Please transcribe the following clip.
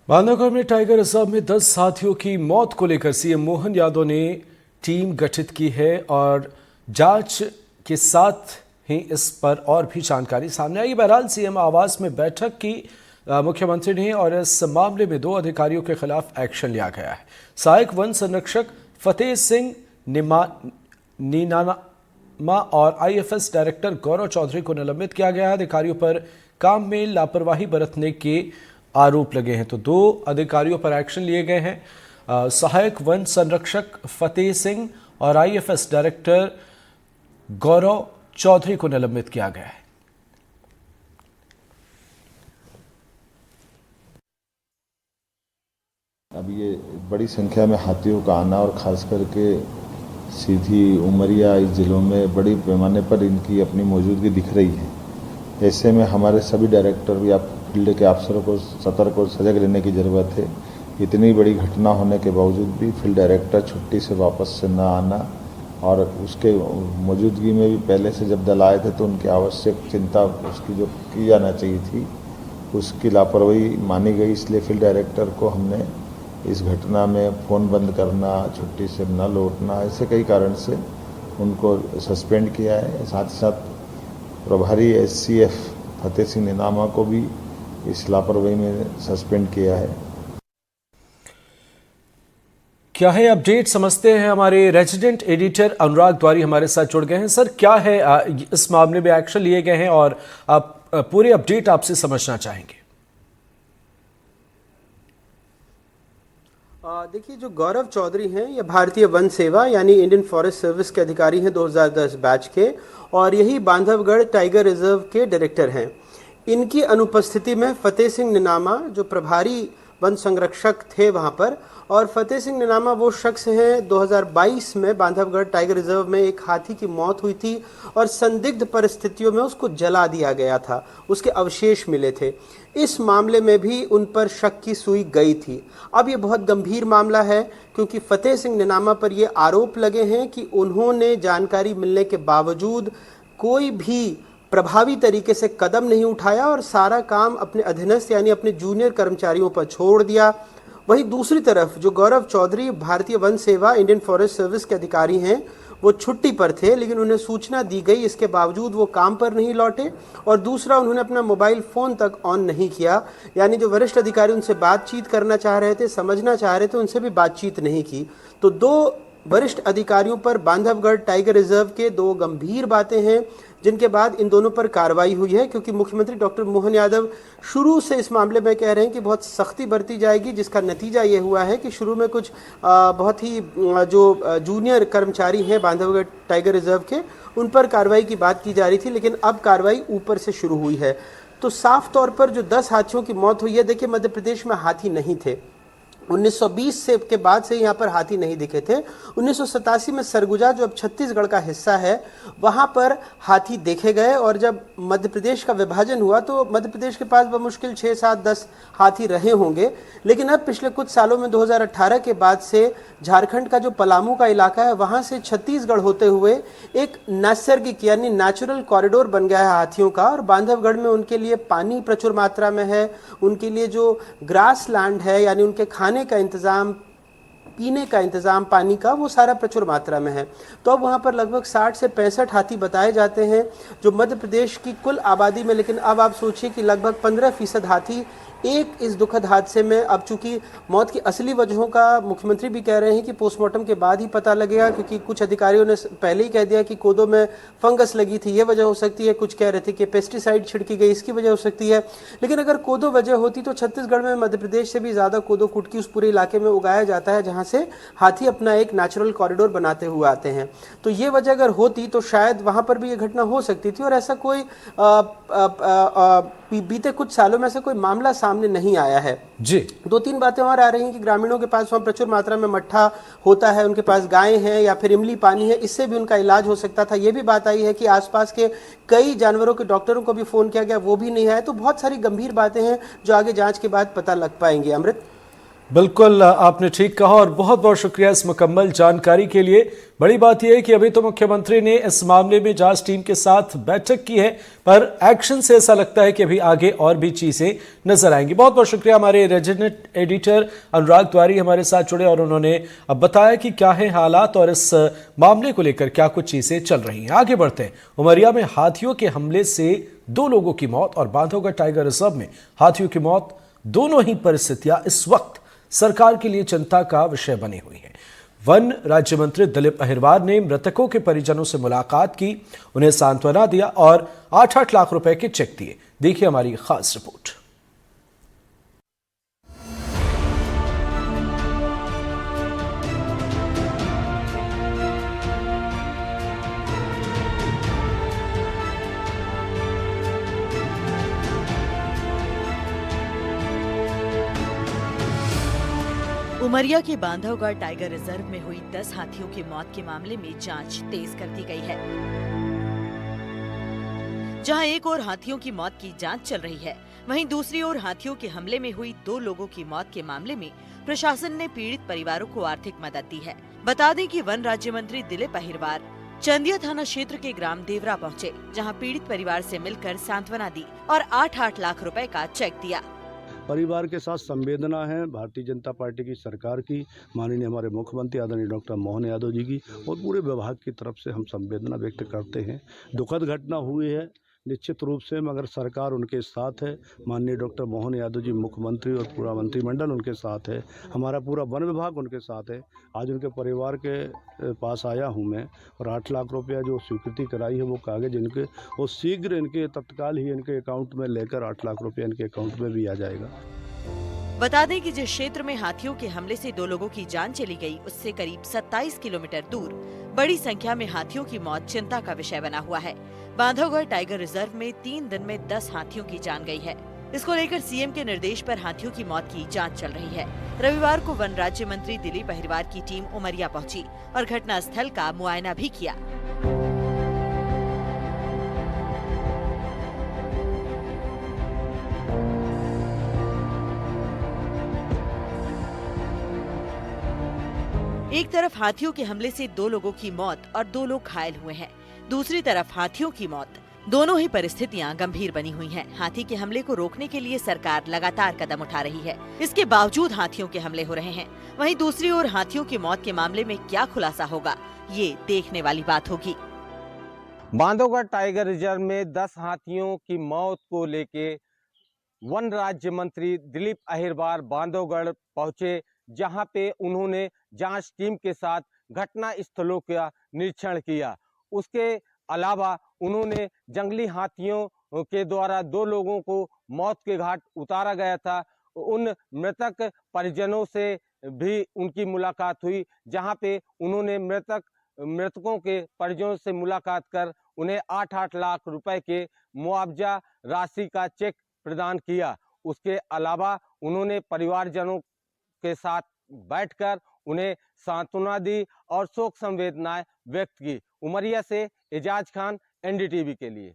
बांधवगढ़ में tiger reserve में 10 हाथियों की मौत को लेकर सीएम मोहन यादव ने टीम गठित की है और जांच के साथ ही इस पर और भी जानकारी सामने आई। बहरहाल सीएम आवास में बैठक की मुख्यमंत्री ने और इस मामले में 2 अधिकारियों के खिलाफ एक्शन लिया गया है। सहायक वन संरक्षक फतेह सिंह नीनामा और आईएफएस डायरेक्टर गौरव चौधरी को निलंबित किया गया है। अधिकारियों पर काम में लापरवाही बरतने के आरोप लगे हैं, तो 2 अधिकारियों पर एक्शन लिए गए हैं। सहायक वन संरक्षक फतेह सिंह और आईएफएस डायरेक्टर गौरव चौधरी को निलंबित किया गया है। अब ये बड़ी संख्या में हाथियों का आना और खास करके सीधी उमरिया इस जिलों में बड़ी पैमाने पर इनकी अपनी मौजूदगी दिख रही है। ऐसे में हमारे सभी डायरेक्टर भी आप फील्ड के अफसरों को सतर्क और सजग रहने की ज़रूरत है। इतनी बड़ी घटना होने के बावजूद भी फील्ड डायरेक्टर छुट्टी से वापस से न आना और उसके मौजूदगी में भी पहले से जब दल आए थे तो उनकी आवश्यक चिंता उसकी जो की जाना चाहिए थी उसकी लापरवाही मानी गई। इसलिए फील्ड डायरेक्टर को हमने इस घटना में फ़ोन बंद करना, छुट्टी से न लौटना, ऐसे कई कारण से उनको सस्पेंड किया है। साथ ही साथ प्रभारी एससीएफ फतेह सिंह नीनामा को भी इस लापरवाही में सस्पेंड किया है। क्या है अपडेट समझते हैं, हमारे रेजिडेंट एडिटर अनुराग द्वारी हमारे साथ जुड़ गए हैं। सर, क्या है इस मामले में एक्शन लिए गए हैं और आप पूरे अपडेट आपसे समझना चाहेंगे। देखिए, जो गौरव चौधरी हैं ये भारतीय वन सेवा यानी इंडियन फॉरेस्ट सर्विस के अधिकारी हैं 2010 बैच के, और यही बांधवगढ़ टाइगर रिजर्व के डायरेक्टर हैं। इनकी अनुपस्थिति में फतेह सिंह नीनामा जो प्रभारी वन संरक्षक थे वहां पर, और फतेह सिंह नीनामा वो शख्स हैं 2022 में बांधवगढ़ टाइगर रिजर्व में एक हाथी की मौत हुई थी और संदिग्ध परिस्थितियों में उसको जला दिया गया था, उसके अवशेष मिले थे। इस मामले में भी उन पर शक की सुई गई थी। अब ये बहुत गंभीर मामला है क्योंकि फतेह सिंह नीनामा पर ये आरोप लगे हैं कि उन्होंने जानकारी मिलने के बावजूद कोई भी प्रभावी तरीके से कदम नहीं उठाया और सारा काम अपने अधीनस्थ यानी अपने जूनियर कर्मचारियों पर छोड़ दिया। वहीं दूसरी तरफ जो गौरव चौधरी भारतीय वन सेवा इंडियन फॉरेस्ट सर्विस के अधिकारी हैं, वो छुट्टी पर थे लेकिन उन्हें सूचना दी गई, इसके बावजूद वो काम पर नहीं लौटे। और दूसरा, उन्होंने अपना मोबाइल फ़ोन तक ऑन नहीं किया, यानी जो वरिष्ठ अधिकारी उनसे बातचीत करना चाह रहे थे, समझना चाह रहे थे, उनसे भी बातचीत नहीं की। तो 2 वरिष्ठ अधिकारियों पर बांधवगढ़ टाइगर रिजर्व के 2 गंभीर बातें हैं जिनके बाद इन दोनों पर कार्रवाई हुई है, क्योंकि मुख्यमंत्री डॉक्टर मोहन यादव शुरू से इस मामले में कह रहे हैं कि बहुत सख्ती बरती जाएगी, जिसका नतीजा ये हुआ है कि शुरू में कुछ बहुत ही जो जूनियर कर्मचारी हैं बांधवगढ़ टाइगर रिजर्व के, उन पर कार्रवाई की बात की जा रही थी, लेकिन अब कार्रवाई ऊपर से शुरू हुई है। तो साफ तौर पर जो 10 हाथियों की मौत हुई है, देखिए मध्य प्रदेश में हाथी नहीं थे, 1920 से के बाद से यहाँ पर हाथी नहीं दिखे थे। 1987 में सरगुजा जो अब छत्तीसगढ़ का हिस्सा है वहाँ पर हाथी देखे गए, और जब मध्य प्रदेश का विभाजन हुआ तो मध्य प्रदेश के पास बमुश्किल 6, 7, 10 हाथी रहे होंगे। लेकिन अब पिछले कुछ सालों में 2018 के बाद से झारखंड का जो पलामू का इलाका है वहाँ से छत्तीसगढ़ होते हुए एक नैसर्गिक यानी नेचुरल कॉरिडोर बन गया है हाथियों का, और बांधवगढ़ में उनके लिए पानी प्रचुर मात्रा में है, उनके लिए जो ग्रास लैंड है यानी उनके खाने का इंतजाम, पीने का इंतजाम पानी का, वो सारा प्रचुर मात्रा में है। तो अब वहाँ पर लगभग 60 से 65 हाथी बताए जाते हैं जो मध्य प्रदेश की कुल आबादी में, लेकिन अब आप सोचिए कि लगभग 15% हाथी एक इस दुखद हादसे में, अब चूंकि मौत की असली वजहों का मुख्यमंत्री भी कह रहे हैं कि पोस्टमार्टम के बाद ही पता लगेगा, क्योंकि कुछ अधिकारियों ने पहले ही कह दिया कि कोदो में फंगस लगी थी, ये वजह हो सकती है, कुछ कह रहे थे कि पेस्टिसाइड छिड़की गई, इसकी वजह हो सकती है। लेकिन अगर कोदो वजह होती तो छत्तीसगढ़ में मध्य प्रदेश से भी ज़्यादा कोदो कुटकी उस पूरे इलाके में उगाया जाता है जहाँ से हाथी अपना एक नेचुरल कॉरिडोर बनाते हुए आते हैं। तो ये वजह अगर होती तो शायद वहाँ पर भी ये घटना हो सकती थी, और ऐसा कोई बीते कुछ सालों में ऐसा कोई मामला सामने नहीं आया है जी। 2-3 बातें और आ रही हैं कि ग्रामीणों के पास वहाँ प्रचुर मात्रा में मट्ठा होता है, उनके पास गायें हैं या फिर इमली पानी है, इससे भी उनका इलाज हो सकता था। ये भी बात आई है कि आसपास के कई जानवरों के डॉक्टरों को भी फ़ोन किया गया, वो भी नहीं आया। तो बहुत सारी गंभीर बातें हैं जो आगे जांच के बाद पता लग पाएंगी। अमृत। बिल्कुल आपने ठीक कहा और बहुत बहुत शुक्रिया इस मुकम्मल जानकारी के लिए। बड़ी बात यह है कि अभी तो मुख्यमंत्री ने इस मामले में जांच टीम के साथ बैठक की है, पर एक्शन से ऐसा लगता है कि अभी आगे और भी चीजें नजर आएंगी। बहुत बहुत शुक्रिया। हमारे रेजिडेंट एडिटर अनुराग द्वारी हमारे साथ जुड़े और उन्होंने अब बताया कि क्या है हालात और इस मामले को लेकर क्या कुछ चीजें चल रही हैं। आगे बढ़ते हैं। उमरिया में हाथियों के हमले से 2 लोगों की मौत और बांधवगढ़ टाइगर रिजर्व में हाथियों की मौत, दोनों ही परिस्थितियां इस वक्त सरकार के लिए चिंता का विषय बनी हुई है। वन राज्य मंत्री दिलीप अहिरवार ने मृतकों के परिजनों से मुलाकात की, उन्हें सांत्वना दिया और 8-8 लाख रुपए के चेक दिए। देखिए हमारी खास रिपोर्ट। उमरिया के बांधवगढ़ टाइगर रिजर्व में हुई 10 हाथियों की मौत के मामले में जांच तेज कर दी गई है। जहां एक ओर हाथियों की मौत की जांच चल रही है, वहीं दूसरी ओर हाथियों के हमले में हुई 2 लोगों की मौत के मामले में प्रशासन ने पीड़ित परिवारों को आर्थिक मदद दी है। बता दें कि वन राज्य मंत्री दिलीप अहिरवार चंदिया थाना क्षेत्र के ग्राम देवरा पहुंचे, जहां पीड़ित परिवार से मिलकर सांत्वना दी और 8-8 लाख रुपए का चेक दिया। परिवार के साथ संवेदना है भारतीय जनता पार्टी की सरकार की, माननीय हमारे मुख्यमंत्री आदरणीय डॉक्टर मोहन यादव जी की और पूरे विभाग की तरफ से हम संवेदना व्यक्त करते हैं। दुखद घटना हुई है निश्चित रूप से, मगर सरकार उनके साथ है। माननीय डॉक्टर मोहन यादव जी मुख्यमंत्री और पूरा मंत्रिमंडल उनके साथ है, हमारा पूरा वन विभाग उनके साथ है। आज उनके परिवार के पास आया हूं मैं और 8 लाख रुपया जो स्वीकृति कराई है वो कागज इनके वो शीघ्र इनके तत्काल ही इनके अकाउंट में लेकर 8 लाख रुपया इनके अकाउंट में भी आ जाएगा। बता दें कि जिस क्षेत्र में हाथियों के हमले से 2 लोगों की जान चली गई, उससे करीब 27 किलोमीटर दूर बड़ी संख्या में हाथियों की मौत चिंता का विषय बना हुआ है। बांधवगढ़ टाइगर रिजर्व में 3 दिन में 10 हाथियों की जान गई है। इसको लेकर सीएम के निर्देश पर हाथियों की मौत की जांच चल रही है। रविवार को वन राज्य मंत्री दिलीप अहिरवार की टीम उमरिया पहुंची और घटना स्थल का मुआयना भी किया। एक तरफ हाथियों के हमले से 2 लोगों की मौत और 2 लोग घायल हुए हैं, दूसरी तरफ हाथियों की मौत। दोनों ही परिस्थितियां गंभीर बनी हुई हैं। हाथी के हमले को रोकने के लिए सरकार लगातार कदम उठा रही है, इसके बावजूद हाथियों के हमले हो रहे हैं। वहीं दूसरी ओर हाथियों की मौत के मामले में क्या खुलासा होगा, ये देखने वाली बात होगी। बांधवगढ़ टाइगर रिजर्व में 10 हाथियों की मौत को लेके वन राज्य मंत्री दिलीप अहिरवार बांधवगढ़ पहुंचे, जहां पे उन्होंने जांच टीम के साथ घटना स्थलों का निरीक्षण किया। उसके अलावा उन्होंने जंगली हाथियों के द्वारा 2 लोगों को मौत के घाट उतारा गया था, उन मृतक परिजनों से भी उनकी मुलाकात हुई, जहां पे उन्होंने मृतकों के परिजनों से मुलाकात कर उन्हें 8-8 लाख रुपए के मुआवजा राशि का चेक प्रदान किया। उसके अलावा उन्होंने परिवारजनों के साथ बैठकर उन्हें सांत्वना दी और शोक संवेदनाएं व्यक्त की। उमरिया से एजाज खान, एनडीटीवी के लिए।